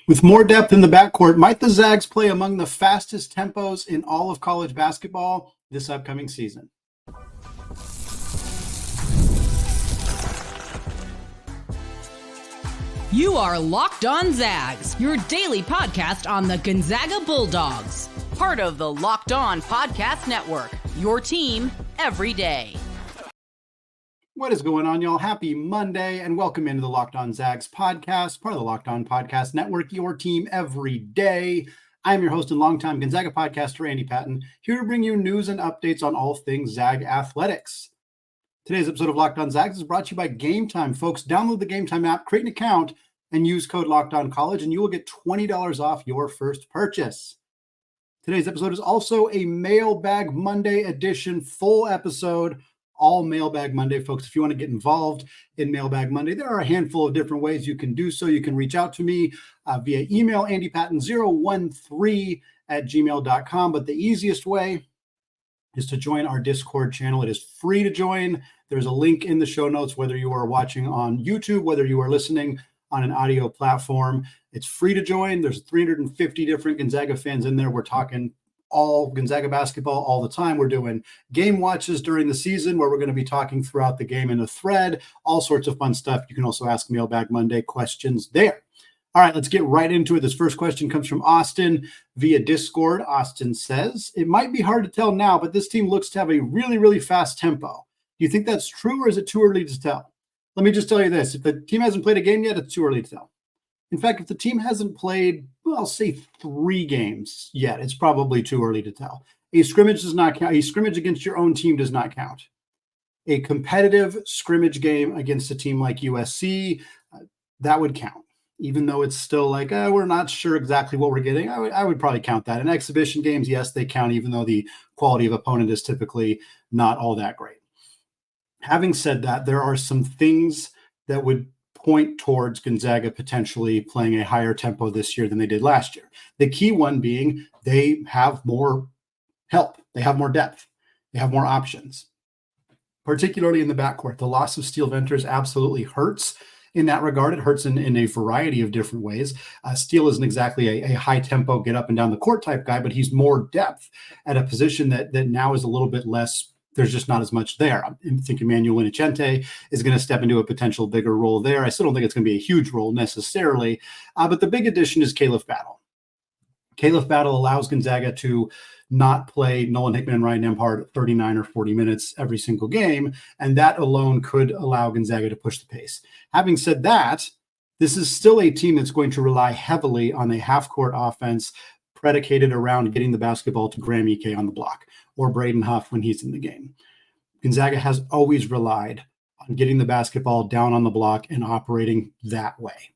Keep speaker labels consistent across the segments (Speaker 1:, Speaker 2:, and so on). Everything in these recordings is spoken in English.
Speaker 1: With more depth in the backcourt, might the Zags play among the fastest tempos in all of college basketball this upcoming season?
Speaker 2: You are Locked On Zags, your daily podcast on the Gonzaga Bulldogs. Part of the Locked On Podcast Network, your team every day.
Speaker 1: What is going on, y'all? Happy Monday, and welcome into the Locked On Zags podcast, part of the Locked On Podcast Network, your team every day. I'm your host and longtime Gonzaga podcaster, Andy Patton, here to bring you news and updates on all things Zag athletics. Today's episode of Locked On Zags is brought to you by Gametime. Folks, download the Gametime app, create an account, and use code LOCKEDONCollege, and you will get $20 off your first purchase. Today's episode is also a Mailbag Monday edition, full episode, all Mailbag Monday. Folks, if you want to get involved in Mailbag Monday, there are a handful of different ways you can do so. You can reach out to me via email, andypatton013@gmail.com, but the easiest way is to join our Discord channel. It is free to join. There's a link in the show notes, whether you are watching on YouTube, whether you are listening on an audio platform. It's free to join. There's 350 different Gonzaga fans in there. We're talking all Gonzaga basketball all the time. We're doing game watches during the season where we're going to be talking throughout the game in a thread, all sorts of fun stuff. You can also ask Mailbag Monday questions there. All right, let's get right into it. This first question comes from Austin via Discord. Austin says, it might be hard to tell now, but this team looks to have a really, really fast tempo. Do you think that's true, or is it too early to tell? Let me just tell you this. If the team hasn't played a game yet, it's too early to tell. In fact, if the team hasn't played, well, I'll say 3 games yet, it's probably too early to tell. A scrimmage does not count. A scrimmage against your own team does not count. A competitive scrimmage game against a team like USC, that would count. Even though it's still like, we're not sure exactly what we're getting, I would probably count that. In exhibition games, yes, they count, even though the quality of opponent is typically not all that great. Having said that, there are some things that would point towards Gonzaga potentially playing a higher tempo this year than they did last year. The key one being they have more help. They have more depth. They have more options, particularly in the backcourt. The loss of Steele Venters absolutely hurts in that regard. It hurts in a variety of different ways. Steele isn't exactly a high tempo, get up and down the court type guy, but he's more depth at a position that now is a little bit less. There's just not as much there. I think Emmanuel Inocente is going to step into a potential bigger role there. I still don't think it's going to be a huge role necessarily, but the big addition is Khalif Battle. Khalif Battle allows Gonzaga to not play Nolan Hickman and Ryan Nembhard 39 or 40 minutes every single game, and that alone could allow Gonzaga to push the pace. Having said that, this is still a team that's going to rely heavily on a half-court offense predicated around getting the basketball to Graham Ike on the block or Braden Huff when he's in the game. Gonzaga has always relied on getting the basketball down on the block and operating that way.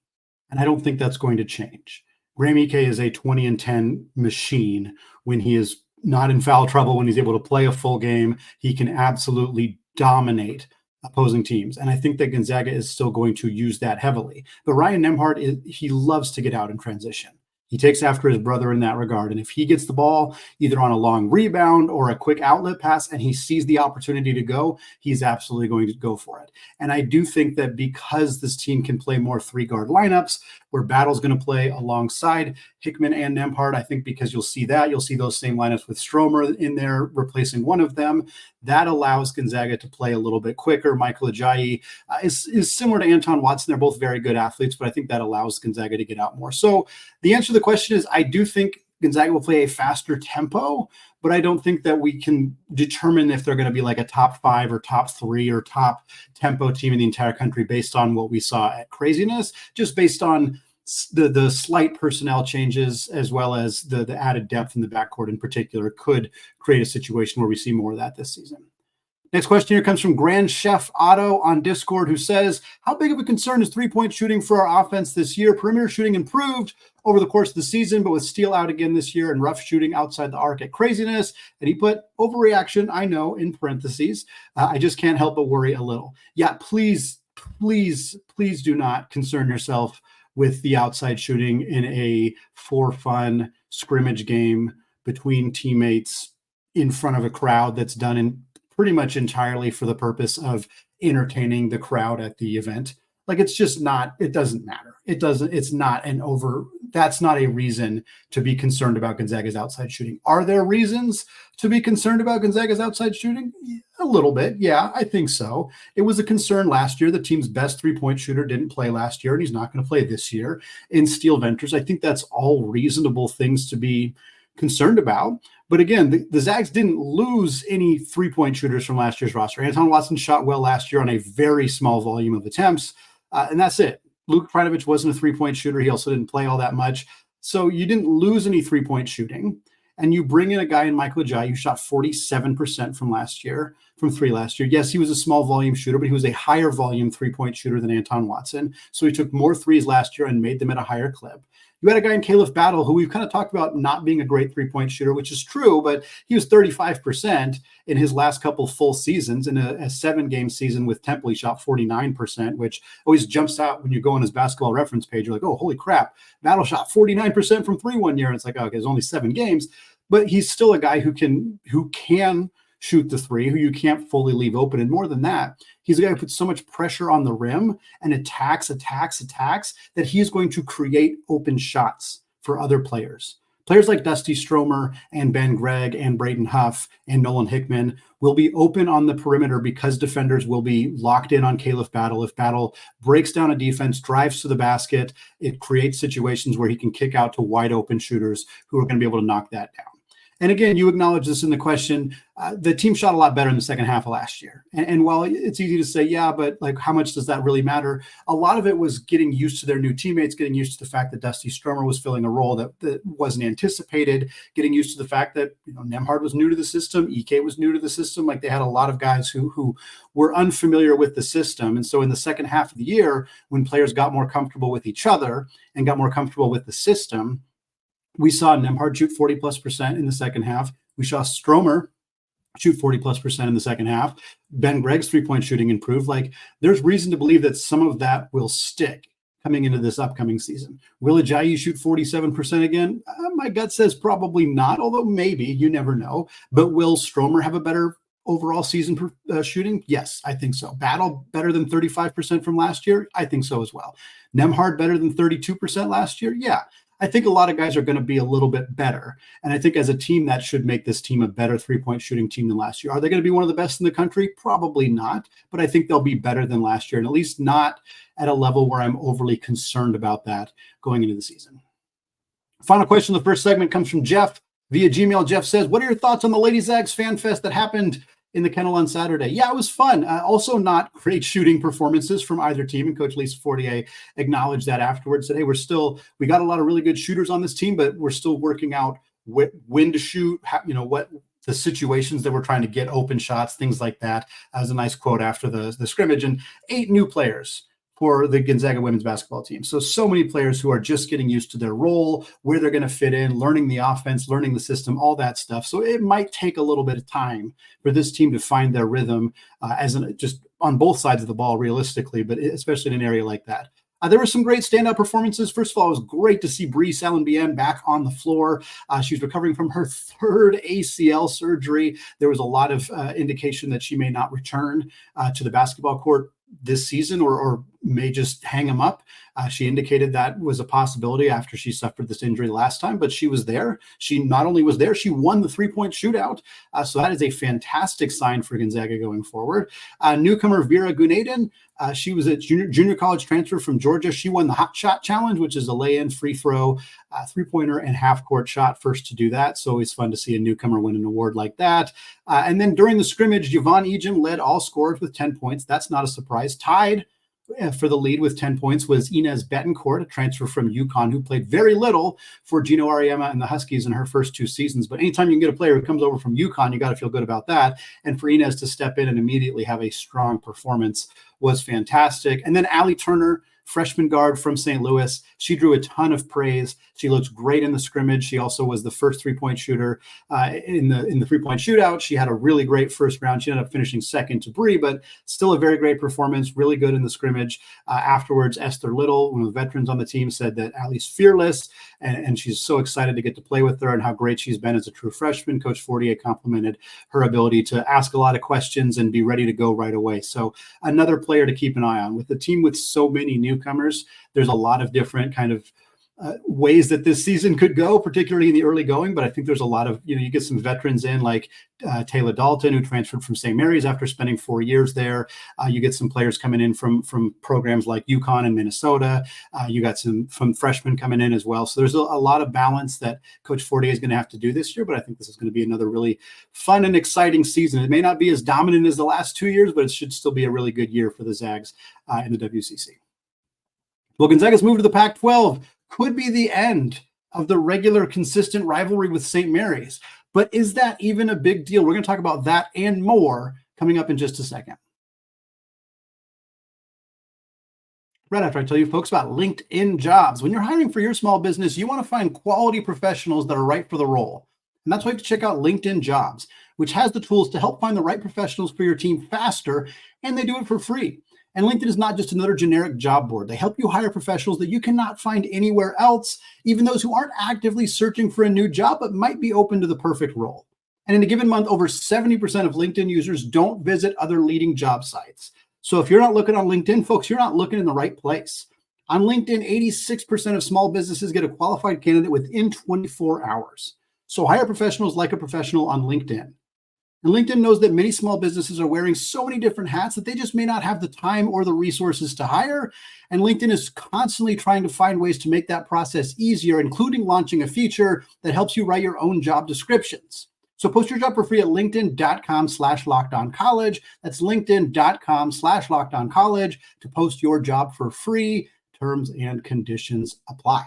Speaker 1: And I don't think that's going to change. Graham Ike is a 20-10 machine when he is not in foul trouble, when he's able to play a full game. He can absolutely dominate opposing teams. And I think that Gonzaga is still going to use that heavily. But Ryan Nembhard, he loves to get out in transition. He takes after his brother in that regard. And if he gets the ball either on a long rebound or a quick outlet pass and he sees the opportunity to go, he's absolutely going to go for it. And I do think that because this team can play more 3-guard lineups, where Battle's going to play alongside Hickman and Nembhard, I think because you'll see those same lineups with Stromer in there replacing one of them. That allows Gonzaga to play a little bit quicker. Michael Ajayi is similar to Anton Watson. They're both very good athletes, but I think that allows Gonzaga to get out more. So the answer to the question is I do think Gonzaga will play a faster tempo, but I don't think that we can determine if they're going to be like a top 5 or top 3 or top tempo team in the entire country based on what we saw at Craziness, just based on the slight personnel changes as well as the added depth in the backcourt in particular could create a situation where we see more of that this season. Next question here comes from Grand Chef Otto on Discord, who says, how big of a concern is 3-point shooting for our offense this year? Perimeter shooting improved over the course of the season, but with Steele out again this year and rough shooting outside the arc at Craziness. And he put overreaction, I know, in parentheses. I just can't help but worry a little. Yeah, please do not concern yourself with the outside shooting in a for-fun scrimmage game between teammates in front of a crowd that's done in pretty much entirely for the purpose of entertaining the crowd at the event. Like, it's just not, it doesn't matter. It's not that's not a reason to be concerned about Gonzaga's outside shooting. Are there reasons to be concerned about Gonzaga's outside shooting? A little bit. Yeah, I think so. It was a concern last year. The team's best 3-point shooter didn't play last year, and he's not going to play this year in Steele Venters. I think that's all reasonable things to be concerned about. But again, the Zags didn't lose any 3-point shooters from last year's roster. Anton Watson shot well last year on a very small volume of attempts, and that's it. Luke Prajnovic wasn't a 3-point shooter. He also didn't play all that much. So you didn't lose any 3-point shooting. And you bring in a guy in Michael Ajayi who shot 47% from three last year. Yes, he was a small volume shooter, but he was a higher volume 3-point shooter than Anton Watson. So he took more threes last year and made them at a higher clip. You had a guy in Khalif Battle who we've kind of talked about not being a great 3-point shooter, which is true, but he was 35% in his last couple full seasons. In a 7-game season with Temple, he shot 49%, which always jumps out when you go on his basketball reference page. You're like, oh, holy crap, Battle shot 49% from three one year. And it's like, okay, it's only 7 games, but he's still a guy who can shoot the three, who you can't fully leave open. And more than that, he's a guy who puts so much pressure on the rim and attacks that he's going to create open shots for other players. Players like Dusty Stromer and Ben Gregg and Braden Huff and Nolan Hickman will be open on the perimeter because defenders will be locked in on Khalif Battle. If Battle breaks down a defense, drives to the basket, it creates situations where he can kick out to wide open shooters who are going to be able to knock that down. And again, you acknowledge this in the question. The team shot a lot better in the second half of last year. And while it's easy to say, yeah, but like, how much does that really matter? A lot of it was getting used to their new teammates, getting used to the fact that Dusty Stromer was filling a role that wasn't anticipated, getting used to the fact that Nembhard was new to the system, Ike was new to the system. Like, they had a lot of guys who were unfamiliar with the system. And so in the second half of the year, when players got more comfortable with each other and got more comfortable with the system, we saw Nembhard shoot 40+% in the second half. We saw Stromer shoot 40+% in the second half. Ben Gregg's 3-point shooting improved. Like, there's reason to believe that some of that will stick coming into this upcoming season. Will Ajayi shoot 47% again? My gut says probably not, although maybe, you never know. But will Stromer have a better overall season shooting? Yes, I think so. Battle better than 35% from last year? I think so as well. Nembhard better than 32% last year? Yeah. I think a lot of guys are going to be a little bit better. And I think as a team, that should make this team a better 3-point shooting team than last year. Are they going to be one of the best in the country? Probably not. But I think they'll be better than last year, and at least not at a level where I'm overly concerned about that going into the season. Final question of the first segment comes from Jeff via Gmail. Jeff says, what are your thoughts on the Lady Zags FanFest that happened in the kennel on Saturday? Yeah, it was fun. Also not great shooting performances from either team. And Coach Lisa Fortier acknowledged that afterwards, said, hey, we got a lot of really good shooters on this team, but we're still working out when to shoot, what the situations that we're trying to get open shots, things like that. That was a nice quote after the scrimmage. And 8 new players for the Gonzaga women's basketball team. So many players who are just getting used to their role, where they're going to fit in, learning the offense, learning the system, all that stuff. So it might take a little bit of time for this team to find their rhythm just on both sides of the ball realistically, but especially in an area like that. There were some great standout performances. First of all, it was great to see Bree Salenbien back on the floor. She's recovering from her 3rd ACL surgery. There was a lot of indication that she may not return to the basketball court this season or may just hang him up. She indicated that was a possibility after she suffered this injury last time, but she was there. She not only was there, she won the 3-point shootout. So that is a fantastic sign for Gonzaga going forward. Newcomer Vera Gunayden, she was a junior college transfer from Georgia. She won the Hot Shot Challenge, which is a lay-in, free throw, 3-pointer and half-court shot, first to do that. So it's fun to see a newcomer win an award like that. And then during the scrimmage, Yvonne Ejim led all scorers with 10 points. That's not a surprise. Tied for the lead with 10 points was Inez Betancourt, a transfer from UConn who played very little for Gino Auriemma and the Huskies in her first 2 seasons. But anytime you can get a player who comes over from UConn, you got to feel good about that. And for Inez to step in and immediately have a strong performance was fantastic. And then Allie Turner freshman guard from St. Louis. She drew a ton of praise. She looks great in the scrimmage. She also was the first three-point shooter in the three-point shootout. She had a really great first round. She ended up finishing second to Bree, but still a very great performance, really good in the scrimmage. Afterwards, Esther Little, one of the veterans on the team, said that Allie's fearless, and she's so excited to get to play with her and how great she's been as a true freshman. Coach Fortier complimented her ability to ask a lot of questions and be ready to go right away. So another player to keep an eye on. With the team with so many newcomers, there's a lot of different kind of ways that this season could go, particularly in the early going. But I think there's a lot of, you get some veterans in like Taylor Dalton, who transferred from St. Mary's after spending 4 years there. You get some players coming in from programs like UConn and Minnesota. You got some from freshmen coming in as well. So there's a lot of balance that Coach Fortier is going to have to do this year. But I think this is going to be another really fun and exciting season. It may not be as dominant as the last 2 years, but it should still be a really good year for the Zags in the WCC. Well, Gonzaga's move to the Pac-12 could be the end of the regular consistent rivalry with St. Mary's. But is that even a big deal? We're going to talk about that and more coming up in just a second. Right after I tell you folks about LinkedIn Jobs. When you're hiring for your small business, you want to find quality professionals that are right for the role. And that's why you have to check out LinkedIn Jobs, which has the tools to help find the right professionals for your team faster, and they do it for free. And LinkedIn is not just another generic job board. They help you hire professionals that you cannot find anywhere else, even those who aren't actively searching for a new job, but might be open to the perfect role. And in a given month, over 70% of LinkedIn users don't visit other leading job sites. So if you're not looking on LinkedIn, folks, you're not looking in the right place. On LinkedIn, 86% of small businesses get a qualified candidate within 24 hours. So hire professionals like a professional on LinkedIn. And LinkedIn knows that many small businesses are wearing so many different hats that they just may not have the time or the resources to hire. And LinkedIn is constantly trying to find ways to make that process easier, including launching a feature that helps you write your own job descriptions. So post your job for free at linkedin.com/lockedoncollege. That's linkedin.com/lockedoncollege to post your job for free. Terms and conditions apply.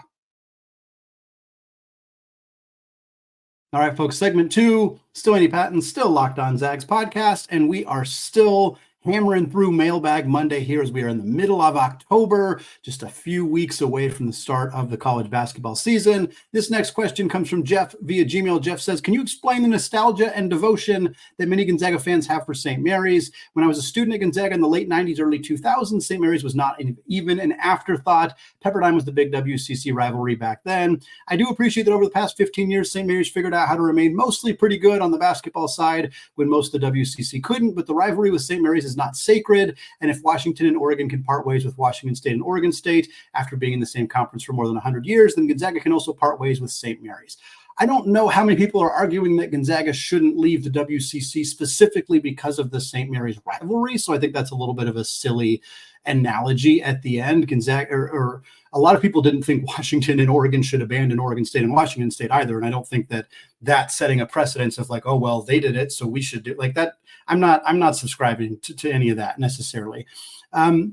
Speaker 1: All right, folks, segment 2, still Andy Patton, still Locked On Zags podcast, and we are still hammering through Mailbag Monday here as we are in the middle of October, just a few weeks away from the start of the college basketball season. This next question comes from Jeff via Gmail. Jeff says, can you explain the nostalgia and devotion that many Gonzaga fans have for St. Mary's? When I was a student at Gonzaga in the late 90s, early 2000s, St. Mary's was not even an afterthought. Pepperdine was the big WCC rivalry back then. I do appreciate that over the past 15 years, St. Mary's figured out how to remain mostly pretty good on the basketball side when most of the WCC couldn't, but the rivalry with St. Mary's is not sacred. And if Washington and Oregon can part ways with Washington State and Oregon State after being in the same conference for more than 100 years, then Gonzaga can also part ways with St. Mary's. I don't know how many people are arguing that Gonzaga shouldn't leave the WCC specifically because of the St. Mary's rivalry. So I think that's a little bit of a silly analogy at the end. Gonzaga, or a lot of people didn't think Washington and Oregon should abandon Oregon State and Washington State either. And I don't think that that's setting a precedence of like, oh, well, they did it, so we should do like that. I'm not subscribing to any of that necessarily. I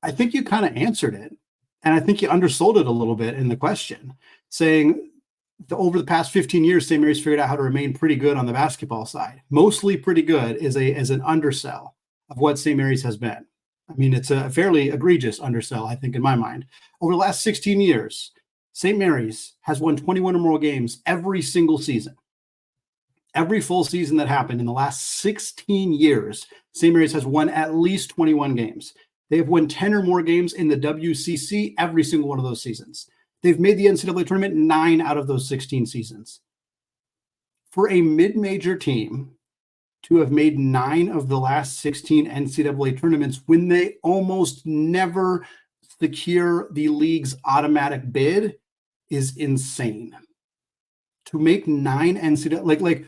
Speaker 1: think you kind of answered it. And I think you undersold it a little bit in the question, saying over the past 15 years, St. Mary's figured out how to remain pretty good on the basketball side. Mostly pretty good is an undersell of what St. Mary's has been. I mean, it's a fairly egregious undersell, I think, in my mind. Over the last 16 years, St. Mary's has won 21 or more games every single season. Every full season that happened in the last 16 years, St. Mary's has won at least 21 games. They have won 10 or more games in the WCC every single one of those seasons. They've made the NCAA tournament 9 out of those 16 seasons. For a mid-major team to have made 9 of the last 16 NCAA tournaments when they almost never secure the league's automatic bid is insane. To make 9 NCAA, like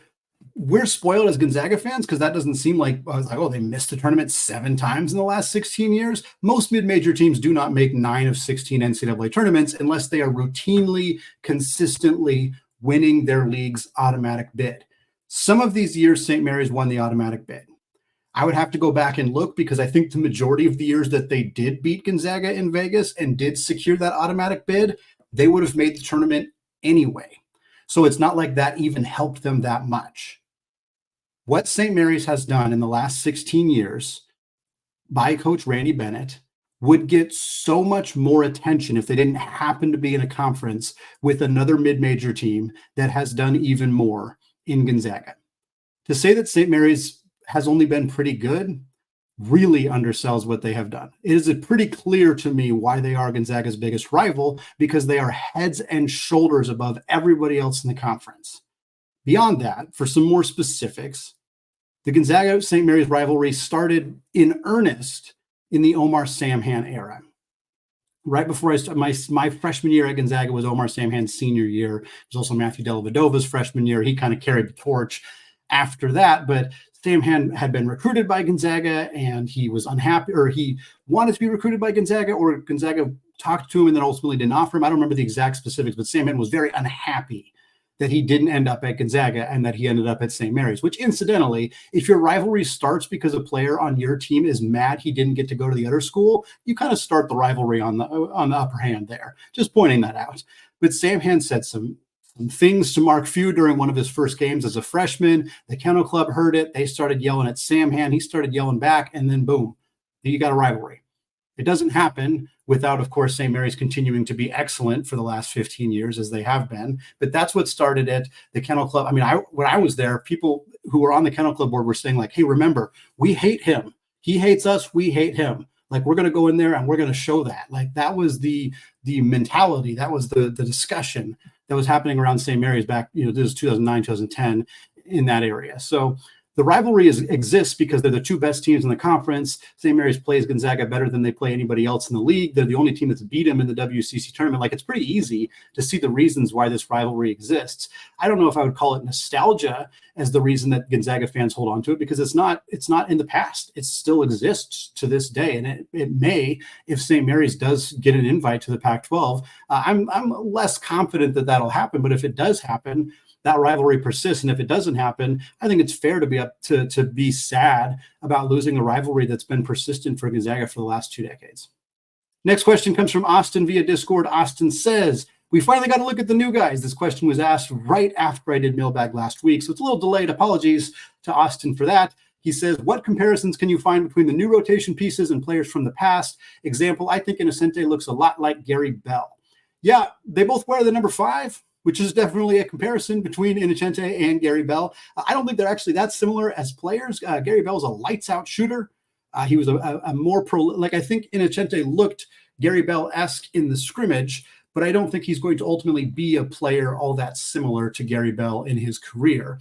Speaker 1: we're spoiled as Gonzaga fans because that doesn't seem like, oh, they missed the tournament 7 times in the last 16 years. Most mid-major teams do not make 9 of 16 NCAA tournaments unless they are routinely, consistently winning their league's automatic bid. Some of these years, St. Mary's won the automatic bid. I would have to go back and look because I think the majority of the years that they did beat Gonzaga in Vegas and did secure that automatic bid, they would have made the tournament anyway. So it's not like that even helped them that much. What St. Mary's has done in the last 16 years by Coach Randy Bennett would get so much more attention if they didn't happen to be in a conference with another mid-major team that has done even more in Gonzaga. To say that St. Mary's has only been pretty good really undersells what they have done. It is pretty clear to me why they are Gonzaga's biggest rival, because they are heads and shoulders above everybody else in the conference. Beyond that, for some more specifics, the Gonzaga-St. Mary's rivalry started in earnest in the Omar Samhan era. Right before I started, my freshman year at Gonzaga was Omar Samhan's senior year. It was also Matthew Dellavedova's freshman year. He kind of carried the torch after that, but Samhan had been recruited by Gonzaga and he was unhappy, or he wanted to be recruited by Gonzaga, or Gonzaga talked to him and then ultimately didn't offer him. I don't remember the exact specifics, but Samhan was very unhappy that he didn't end up at Gonzaga and that he ended up at St. Mary's, which incidentally, if your rivalry starts because a player on your team is mad he didn't get to go to the other school, you kind of start the rivalry on the upper hand there. Just pointing that out. But Samhan said some things to Mark Few during one of his first games as a freshman. The Kennel Club heard it. They started yelling at Samhan. He started yelling back, and then boom, you got a rivalry. It doesn't happen without, of course, St. Mary's continuing to be excellent for the last 15 years, as they have been. But that's what started it. The Kennel Club. I mean, when I was there, people who were on the Kennel Club board were saying, like, hey, remember, we hate him. He hates us. We hate him. Like, we're going to go in there and we're going to show that. Like, that was the mentality. That was the discussion that was happening around St. Mary's back, this was 2009, 2010 in that area. So the rivalry exists because they're the two best teams in the conference. St. Mary's plays Gonzaga better than they play anybody else in the league. They're the only team that's beat them in the WCC tournament. Like, it's pretty easy to see the reasons why this rivalry exists. I don't know if I would call it nostalgia as the reason that Gonzaga fans hold on to it, because it's not in the past. It still exists to this day. And it may, if St. Mary's does get an invite to the Pac-12, I'm less confident that that'll happen. But if it does happen, that rivalry persists. And if it doesn't happen, I think it's fair to be to be sad about losing a rivalry that's been persistent for Gonzaga for the last 2 decades. Next question comes from Austin via Discord. Austin says, we finally got to look at the new guys. This question was asked right after I did Mailbag last week, so it's a little delayed. Apologies to Austin for that. He says, what comparisons can you find between the new rotation pieces and players from the past? Example, I think Innocente looks a lot like Gary Bell. Yeah, they both wear the number 5, which is definitely a comparison between Innocente and Gary Bell. I don't think they're actually that similar as players. Gary Bell was a lights-out shooter. He was a more I think Innocente looked Gary Bell-esque in the scrimmage, but I don't think he's going to ultimately be a player all that similar to Gary Bell in his career.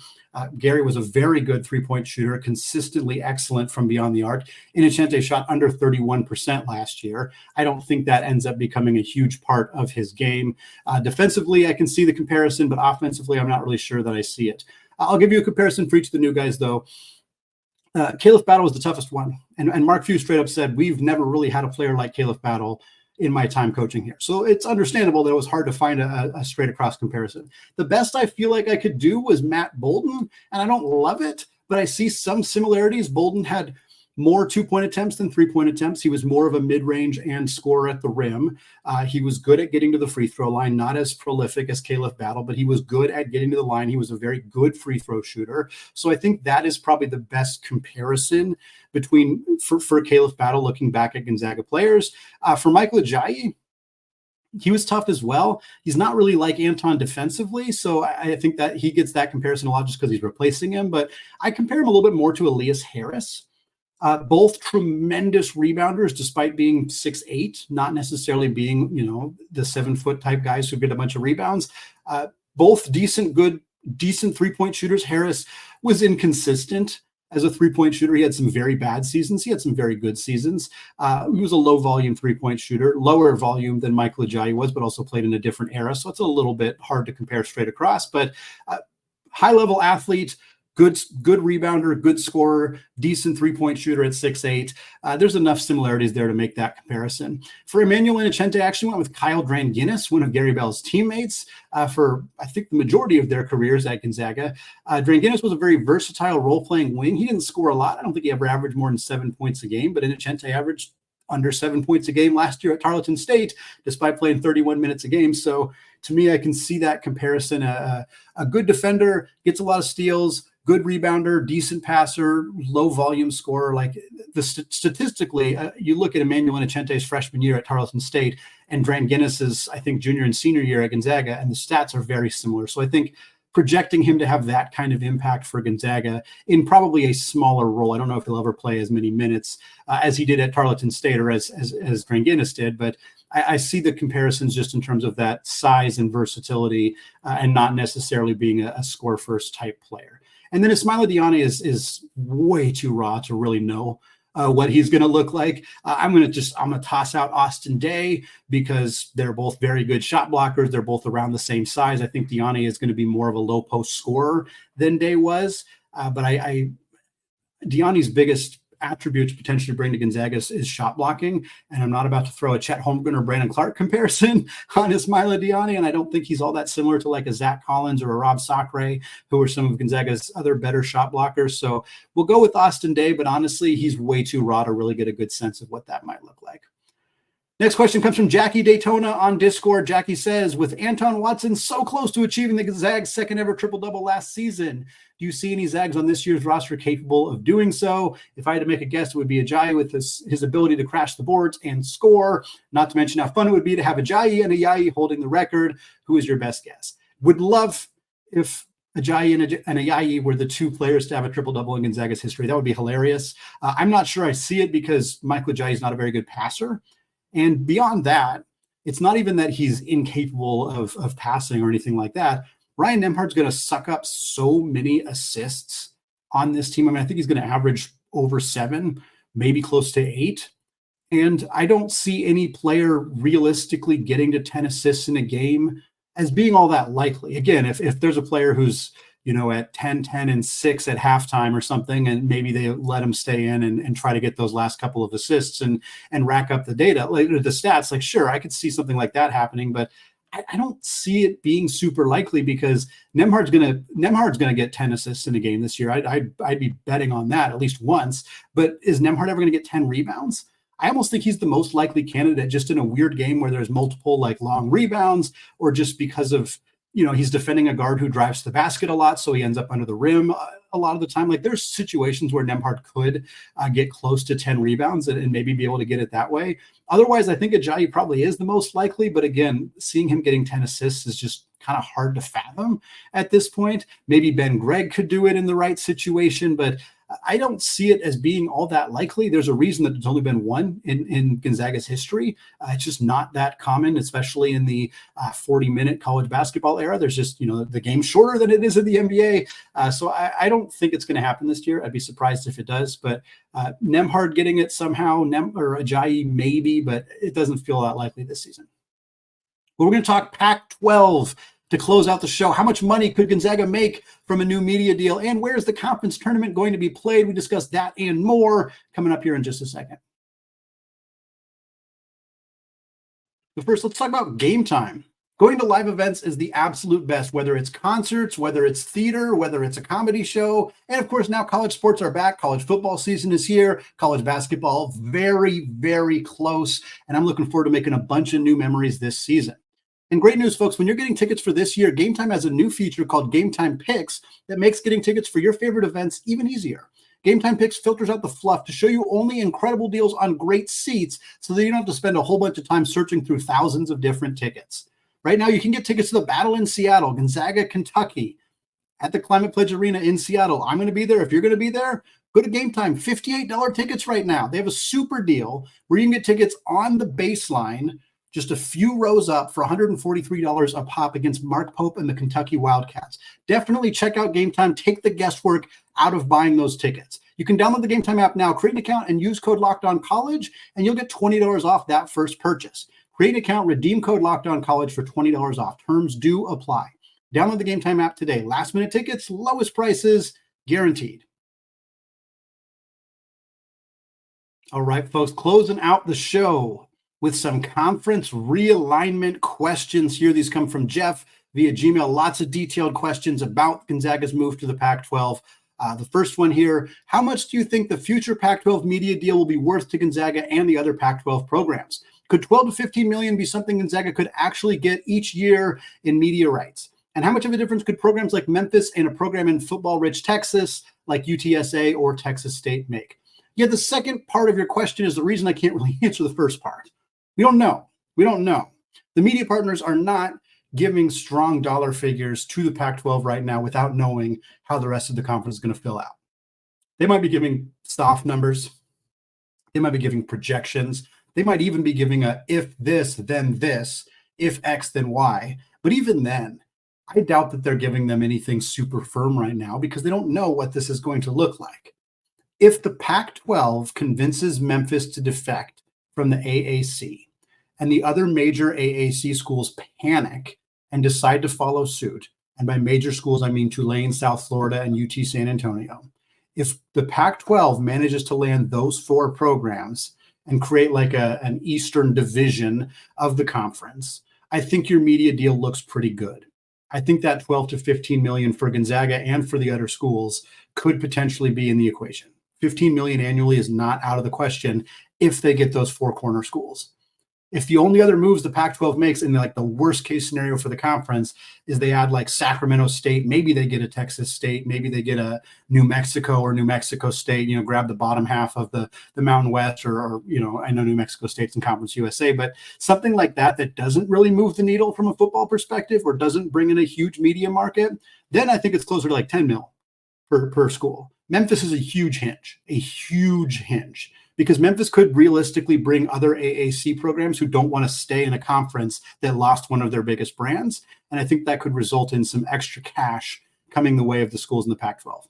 Speaker 1: Gary was a very good three-point shooter, consistently excellent from beyond the arc. Innocente shot under 31% last year. I don't think that ends up becoming a huge part of his game. Defensively, I can see the comparison, but offensively, I'm not really sure that I see it. I'll give you a comparison for each of the new guys, though. Khalif Battle was the toughest one. And Mark Few straight up said, we've never really had a player like Khalif Battle in my time coaching here. So it's understandable that it was hard to find a straight across comparison. The best I feel like I could do was Matt Bolden, and I don't love it, but I see some similarities. Bolden had more 2-point attempts than 3-point attempts. He was more of a mid-range and scorer at the rim. He was good at getting to the free throw line, not as prolific as Khalif Battle, but he was good at getting to the line. He was a very good free throw shooter. So I think that is probably the best comparison for Khalif Battle looking back at Gonzaga players. For Michael Ajayi, he was tough as well. He's not really like Anton defensively, so I think that he gets that comparison a lot just because he's replacing him. But I compare him a little bit more to Elias Harris. Both tremendous rebounders, despite being 6'8", not necessarily being, the 7-foot type guys who get a bunch of rebounds. Both decent 3-point shooters. Harris was inconsistent as a 3-point shooter. He had some very bad seasons. He had some very good seasons. He was a low volume 3-point shooter, lower volume than Michael Ajayi was, but also played in a different era. So it's a little bit hard to compare straight across, but high level athlete, good rebounder, good scorer, decent 3-point shooter at 6'8". There's enough similarities there to make that comparison. For Emmanuel Innocente, I actually went with Kyle Dranginis, one of Gary Bell's teammates, for I think the majority of their careers at Gonzaga. Dranginis was a very versatile role-playing wing. He didn't score a lot. I don't think he ever averaged more than 7 points a game, but Innocente averaged under 7 points a game last year at Tarleton State, despite playing 31 minutes a game. So to me, I can see that comparison. A good defender, gets a lot of steals, good rebounder, decent passer, low volume scorer. Like statistically, you look at Emmanuel Innocente's freshman year at Tarleton State and Dran Guinness's, I think, junior and senior year at Gonzaga, and the stats are very similar. So I think projecting him to have that kind of impact for Gonzaga in probably a smaller role. I don't know if he'll ever play as many minutes as he did at Tarleton State or as Dran Guinness did, but I see the comparisons just in terms of that size and versatility and not necessarily being a score first type player. And then Ismaila Diani is way too raw to really know what he's going to look like. I'm going to toss out Austin Day because they're both very good shot blockers. They're both around the same size. I think Diani is going to be more of a low post scorer than Day was. But Diani's biggest attribute to potentially bring to Gonzaga is shot blocking. And I'm not about to throw a Chet Holmgren or Brandon Clark comparison on Ismaila Diani. And I don't think he's all that similar to like a Zach Collins or a Rob Sacre, who are some of Gonzaga's other better shot blockers. So we'll go with Austin Day, but honestly, he's way too raw to really get a good sense of what that might look like. Next question comes from Jackie Daytona on Discord. Jackie says, with Anton Watson so close to achieving the Zags' second ever triple-double last season, do you see any Zags on this year's roster capable of doing so? If I had to make a guess, it would be Ajayi with his ability to crash the boards and score, not to mention how fun it would be to have Ajayi and Ayayi holding the record. Who is your best guess? Would love if Ajayi and Ayayi were the two players to have a triple-double in Gonzaga's history. That would be hilarious. I'm not sure I see it because Michael Ajayi is not a very good passer. And beyond that, it's not even that he's incapable of passing or anything like that. Ryan Nembhard's going to suck up so many assists on this team. I mean, I think he's going to average over 7, maybe close to 8. And I don't see any player realistically getting to 10 assists in a game as being all that likely. Again, if there's a player who's, at 10, 10, and 6 at halftime or something, and maybe they let him stay in and try to get those last couple of assists and rack up the data, like the stats, like, sure, I could see something like that happening, but I don't see it being super likely because Nembhard's gonna get 10 assists in a game this year. I'd be betting on that at least once, but is Nembhard ever gonna get 10 rebounds? I almost think he's the most likely candidate just in a weird game where there's multiple like long rebounds, or just because of, he's defending a guard who drives to the basket a lot, so he ends up under the rim a lot of the time. Like, there's situations where Nembhard could get close to 10 rebounds and maybe be able to get it that way. Otherwise, I think Ajayi probably is the most likely, but again, seeing him getting 10 assists is just kind of hard to fathom at this point. Maybe Ben Gregg could do it in the right situation, but I don't see it as being all that likely. There's a reason that there's only been one in Gonzaga's history. It's just not that common, especially in the 40-minute college basketball era. There's just, the game's shorter than it is in the NBA. So I don't think it's going to happen this year. I'd be surprised if it does. But Nembhard getting it somehow, or Ajayi maybe, but it doesn't feel that likely this season. But we're going to talk Pac-12 to close out the show. How much money could Gonzaga make from a new media deal? And where is the conference tournament going to be played? We discuss that and more coming up here in just a second. But first, let's talk about Gametime. Going to live events is the absolute best, whether it's concerts, whether it's theater, whether it's a comedy show. And of course, now college sports are back. College football season is here. College basketball, very, very close. And I'm looking forward to making a bunch of new memories this season. And great news, folks, when you're getting tickets for this year, Gametime has a new feature called Gametime Picks that makes getting tickets for your favorite events even easier. Gametime Picks filters out the fluff to show you only incredible deals on great seats so that you don't have to spend a whole bunch of time searching through thousands of different tickets. Right now, you can get tickets to the Battle in Seattle, Gonzaga, Kentucky, at the Climate Pledge Arena in Seattle. I'm going to be there. If you're going to be there, go to Gametime. $58 tickets right now. They have a super deal where you can get tickets on the baseline, just a few rows up for $143 a pop against Mark Pope and the Kentucky Wildcats. Definitely check out Gametime. Take the guesswork out of buying those tickets. You can download the Gametime app now, create an account, and use code LOCKEDONCollege, and you'll get $20 off that first purchase. Create an account, redeem code LOCKEDONCollege for $20 off. Terms do apply. Download the Gametime app today. Last-minute tickets, lowest prices, guaranteed. All right, folks, closing out the show with some conference realignment questions here. These come from Jeff via Gmail. Lots of detailed questions about Gonzaga's move to the Pac-12. The first one here, how much do you think the future Pac-12 media deal will be worth to Gonzaga and the other Pac-12 programs? Could 12 to 15 million be something Gonzaga could actually get each year in media rights? And how much of a difference could programs like Memphis and a program in football-rich Texas like UTSA or Texas State make? Yeah, the second part of your question is the reason I can't really answer the first part. We don't know. We don't know. The media partners are not giving strong dollar figures to the Pac-12 right now without knowing how the rest of the conference is going to fill out. They might be giving soft numbers. They might be giving projections. They might even be giving a if this, then this, if X, then Y. But even then, I doubt that they're giving them anything super firm right now because they don't know what this is going to look like. If the Pac-12 convinces Memphis to defect from the AAC and the other major AAC schools panic and decide to follow suit, and by major schools, I mean Tulane, South Florida, and UT San Antonio, if the Pac-12 manages to land those 4 programs and create like an Eastern division of the conference, I think your media deal looks pretty good. I think that 12 to 15 million for Gonzaga and for the other schools could potentially be in the equation. 15 million annually is not out of the question if they get those 4 corner schools. If the only other moves the Pac-12 makes in like the worst case scenario for the conference is they add like Sacramento State, maybe they get a Texas State, maybe they get a New Mexico or New Mexico State, grab the bottom half of the Mountain West or I know New Mexico State's in Conference USA, but something like that doesn't really move the needle from a football perspective or doesn't bring in a huge media market, then I think it's closer to like 10 mil per school. Memphis is a huge hinge. Because Memphis could realistically bring other AAC programs who don't want to stay in a conference that lost one of their biggest brands. And I think that could result in some extra cash coming the way of the schools in the Pac-12.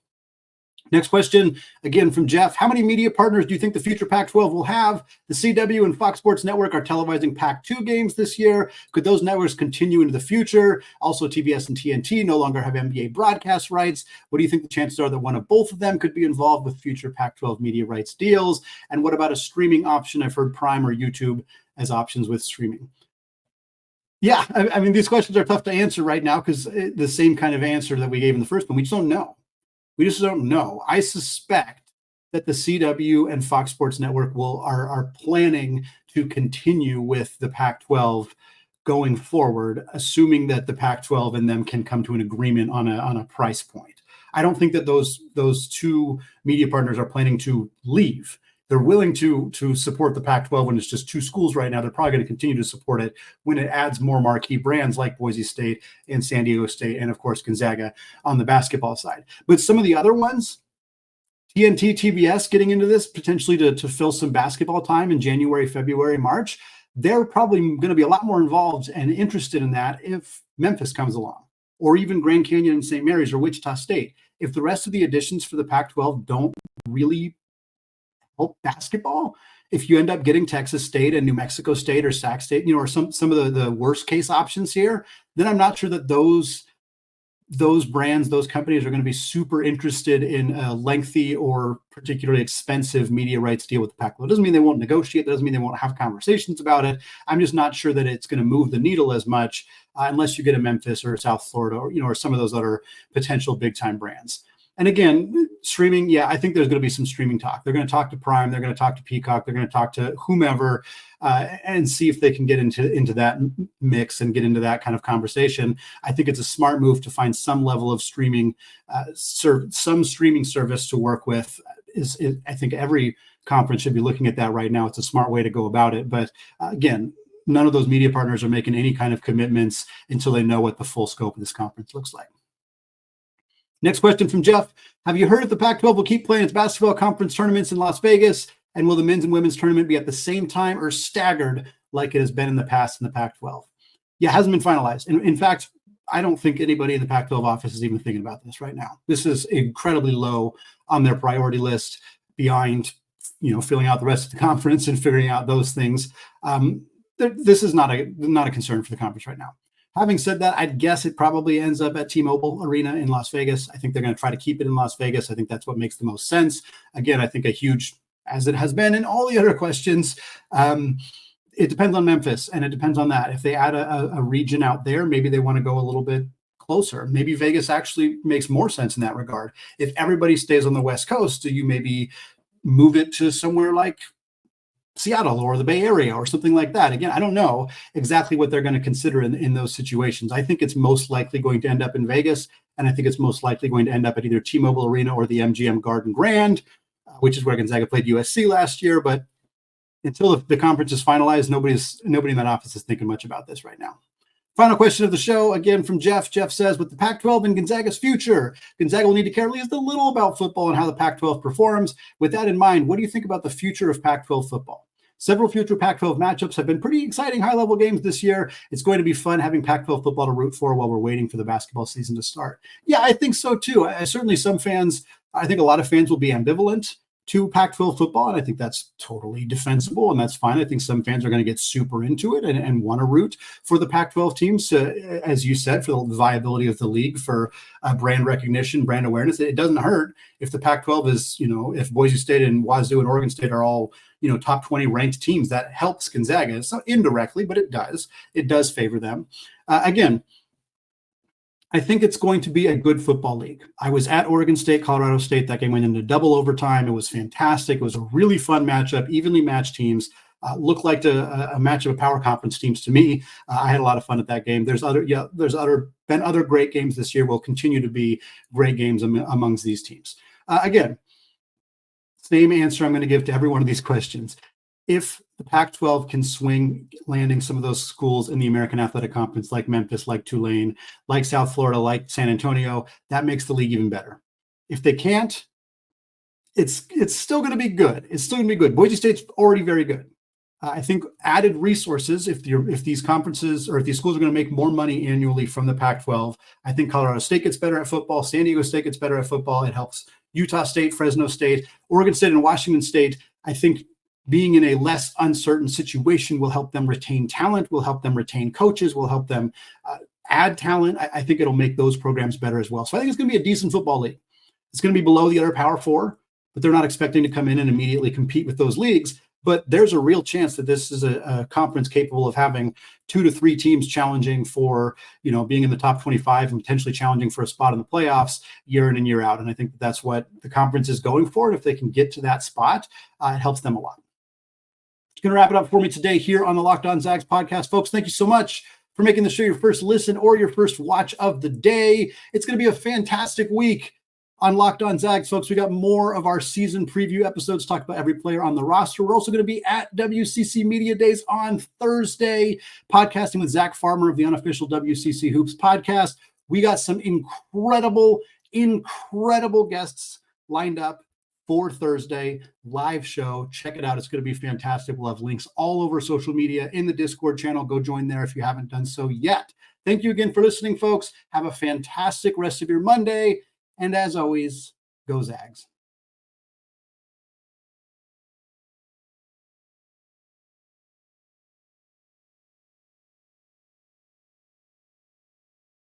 Speaker 1: Next question, again from Jeff. How many media partners do you think the future Pac-12 will have? The CW and Fox Sports Network are televising Pac-2 games this year. Could those networks continue into the future? Also, TBS and TNT no longer have NBA broadcast rights. What do you think the chances are that one of both of them could be involved with future Pac-12 media rights deals? And what about a streaming option? I've heard Prime or YouTube as options with streaming. Yeah, I mean, these questions are tough to answer right now because the same kind of answer that we gave in the first one, we just don't know. We just don't know. I suspect that the CW and Fox Sports Network are planning to continue with the Pac-12 going forward, assuming that the Pac-12 and them can come to an agreement on a price point. I don't think that those 2 media partners are planning to leave. They're willing to support the Pac-12 when it's just 2 schools right now. They're probably going to continue to support it when it adds more marquee brands like Boise State and San Diego State and, of course, Gonzaga on the basketball side. But some of the other ones, TNT, TBS getting into this potentially to fill some basketball time in January, February, March, they're probably going to be a lot more involved and interested in that if Memphis comes along or even Grand Canyon and St. Mary's or Wichita State. If the rest of the additions for the Pac-12 don't really help basketball, if you end up getting Texas State and New Mexico State or Sac State, or some of the worst case options here, then I'm not sure that those brands, those companies are going to be super interested in a lengthy or particularly expensive media rights deal with the Pac-12. It doesn't mean they won't negotiate. That doesn't mean they won't have conversations about it. I'm just not sure that it's going to move the needle as much unless you get a Memphis or South Florida or some of those other potential big time brands. And again, streaming, yeah, I think there's going to be some streaming talk. They're going to talk to Prime. They're going to talk to Peacock. They're going to talk to whomever and see if they can get into that mix and get into that kind of conversation. I think it's a smart move to find some level of streaming, some streaming service to work with. I think every conference should be looking at that right now. It's a smart way to go about it. But again, none of those media partners are making any kind of commitments until they know what the full scope of this conference looks like. Next question from Jeff. Have you heard if the Pac-12 will keep playing its basketball conference tournaments in Las Vegas? And will the men's and women's tournament be at the same time or staggered like it has been in the past in the Pac-12? Yeah, it hasn't been finalized. In fact, I don't think anybody in the Pac-12 office is even thinking about this right now. This is incredibly low on their priority list beyond, filling out the rest of the conference and figuring out those things. This is not a concern for the conference right now. Having said that, I'd guess it probably ends up at T-Mobile Arena in Las Vegas. I think they're going to try to keep it in Las Vegas. I think that's what makes the most sense. Again, I think a huge, as it has been in all the other questions, it depends on Memphis, and it depends on that. If they add a region out there, maybe they want to go a little bit closer. Maybe Vegas actually makes more sense in that regard. If everybody stays on the West Coast, do you maybe move it to somewhere like Seattle or the Bay Area or something like that. Again, I don't know exactly what they're going to consider in those situations. I think it's most likely going to end up in Vegas, and I think it's most likely going to end up at either T-Mobile Arena or the MGM Garden Grand, which is where Gonzaga played USC last year. But until the conference is finalized, nobody in that office is thinking much about this right now. Final question of the show, again from Jeff. Jeff says, with the Pac-12 and Gonzaga's future, Gonzaga will need to care at least a little about football and how the Pac-12 performs. With that in mind, what do you think about the future of Pac-12 football? Several future Pac-12 matchups have been pretty exciting high-level games this year. It's going to be fun having Pac-12 football to root for while we're waiting for the basketball season to start. Yeah, I think so too. Certainly some fans, I think a lot of fans will be ambivalent to Pac-12 football, and I think that's totally defensible, and that's fine. I think some fans are going to get super into it and want to root for the Pac-12 teams, as you said, for the viability of the league, for brand recognition, brand awareness. It doesn't hurt if the Pac-12 is, if Boise State and Wazoo and Oregon State are all, top 20 ranked teams. That helps Gonzaga. So indirectly, but it does favor them. Again, I think it's going to be a good football league. I was at Oregon State, Colorado State. That game went into double overtime. It was fantastic. It was a really fun matchup, evenly matched teams. Looked like a match of power conference teams to me. I had a lot of fun at that game. There's been other great games this year. Will continue to be great games amongst these teams. Again, same answer I'm going to give to every one of these questions. If the Pac-12 can swing landing some of those schools in the American Athletic Conference, like Memphis, like Tulane, like South Florida, like San Antonio, that makes the league even better. If they can't, it's still going to be good. It's still going to be good. Boise State's already very good. I think added resources, if these conferences or if these schools are going to make more money annually from the Pac-12, I think Colorado State gets better at football. San Diego State gets better at football. It helps Utah State, Fresno State, Oregon State, and Washington State. I think being in a less uncertain situation will help them retain talent, will help them retain coaches, will help them add talent. I think it'll make those programs better as well. So I think it's going to be a decent football league. It's going to be below the other Power Four, but they're not expecting to come in and immediately compete with those leagues. But there's a real chance that this is a conference capable of having 2 to 3 teams challenging for, being in the top 25 and potentially challenging for a spot in the playoffs year in and year out. And I think that's what the conference is going for. And if they can get to that spot, it helps them a lot. Going to wrap it up for me today here on the Locked On Zags podcast. Folks, thank you so much for making the show your first listen or your first watch of the day. It's going to be a fantastic week on Locked On Zags, folks. We got more of our season preview episodes, talk about every player on the roster. We're also going to be at WCC Media Days on Thursday, podcasting with Zach Farmer of the unofficial WCC Hoops podcast. We got some incredible guests lined up for Thursday live show. Check it out. It's going to be fantastic. We'll have links all over social media in the Discord channel. Go join there if you haven't done so yet. Thank you again for listening, folks. Have a fantastic rest of your Monday. And as always, go Zags.